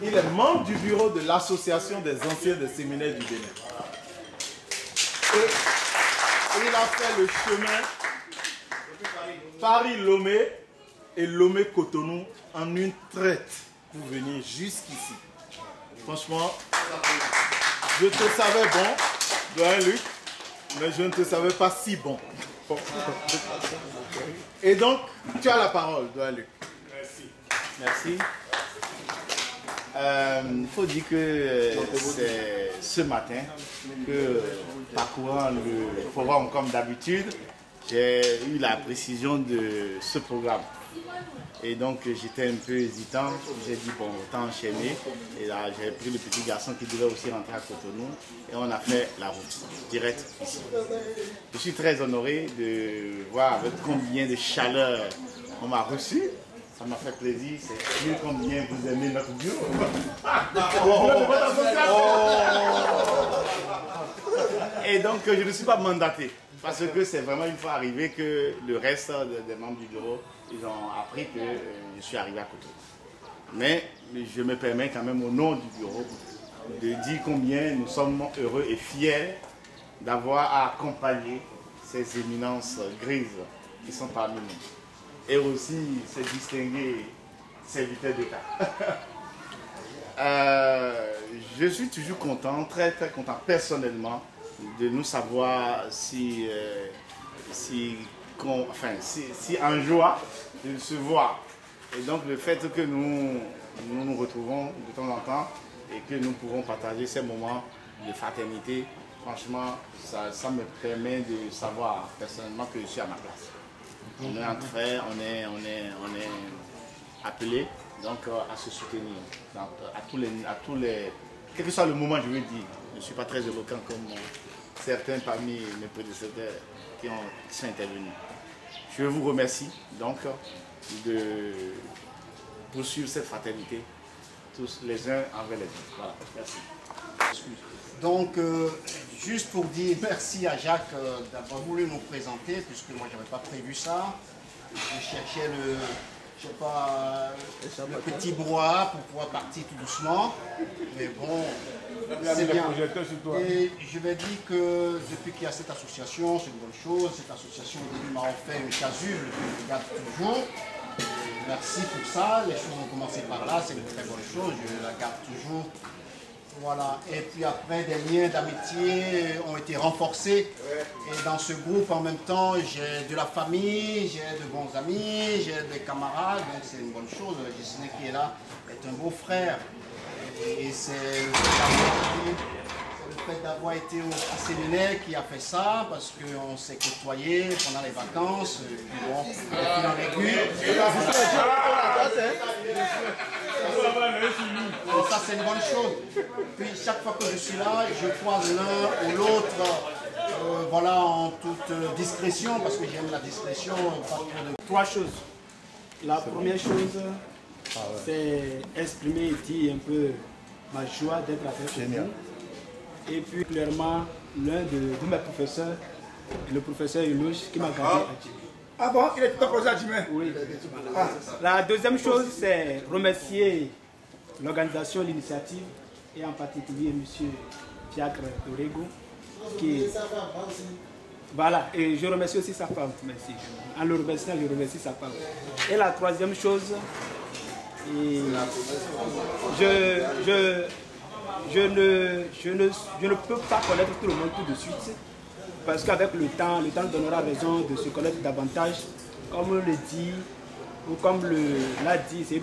Il est membre du bureau de l'association des anciens des séminaires du Bénin. Et il a fait le chemin Paris-Lomé et Lomé-Cotonou en une traite pour venir jusqu'ici. Franchement, je te savais bon, doyen Luc, mais je ne te savais pas si bon. Et donc, tu as la parole, doyen Luc. Merci. Merci. Il faut dire que c'est ce matin que, parcourant le forum comme d'habitude, j'ai eu la précision de ce programme. Et donc j'étais un peu hésitant, j'ai dit bon, autant enchaîner. Et là j'ai pris le petit garçon qui devait aussi rentrer à Cotonou et on a fait la route direct ici. Je suis très honoré de voir avec combien de chaleur on m'a reçu. Ça m'a fait plaisir, c'est mieux combien vous aimez notre bureau. Et donc je ne suis pas mandaté, parce que c'est vraiment une fois arrivé que le reste des membres du bureau, ils ont appris que je suis arrivé à Cotonou. Mais je me permets quand même au nom du bureau de dire combien nous sommes heureux et fiers d'avoir à accompagner ces éminences grises qui sont parmi nous. Et aussi ces distingués serviteurs d'État. Je suis toujours content, très très content personnellement de nous savoir si en joie de se voir. Et donc le fait que nous nous retrouvons de temps en temps et que nous pouvons partager ces moments de fraternité, franchement, ça me permet de savoir personnellement que je suis à ma place. On est entre frères, on est appelés donc à se soutenir donc, à tous les quel que soit le moment, je veux dire. Je ne suis pas très éloquent comme certains parmi mes prédécesseurs qui sont intervenus. Je vous remercie donc de poursuivre cette fraternité tous les uns envers les autres. Voilà, merci. Donc, juste pour dire merci à Jacques d'avoir voulu nous présenter, puisque moi, je n'avais pas prévu ça. Je cherchais le petit brouhaha pour pouvoir partir tout doucement. Mais bon, c'est bien. Et je vais dire que depuis qu'il y a cette association, c'est une bonne chose. Cette association, au début, m'a offert une casule que je garde toujours. Et merci pour ça. Les choses ont commencé par là, c'est une très bonne chose. Je la garde toujours. Voilà, et puis après des liens d'amitié ont été renforcés et dans ce groupe en même temps j'ai de la famille, j'ai de bons amis, j'ai des camarades, donc c'est une bonne chose. Gisèle qui est là est un beau frère et c'est le fait d'avoir été au séminaire qui a fait ça parce qu'on s'est côtoyés pendant les vacances, et puis bon, en aiguille. Et ça c'est une bonne chose. Puis chaque fois que je suis là, je croise l'un ou l'autre, voilà, en toute discrétion, parce que j'aime la discrétion. Trois choses. La première chose, c'est exprimer et dire un peu ma joie d'être avec vous. Et puis clairement, l'un de mes professeurs, le professeur Yulouch, qui m'a gardé à Djibouti. Ah bon, il est tout proche à Djibouti? Oui. La deuxième chose, c'est remercier l'organisation, l'initiative, et en particulier M. Fiacre Dorego, qui voilà, et je remercie aussi sa femme, merci. En le remerciant, je remercie sa femme. Et la troisième chose, je ne peux pas connaître tout le monde tout de suite, parce qu'avec le temps donnera raison de se connaître davantage, comme le dit, ou comme l'a dit, c'est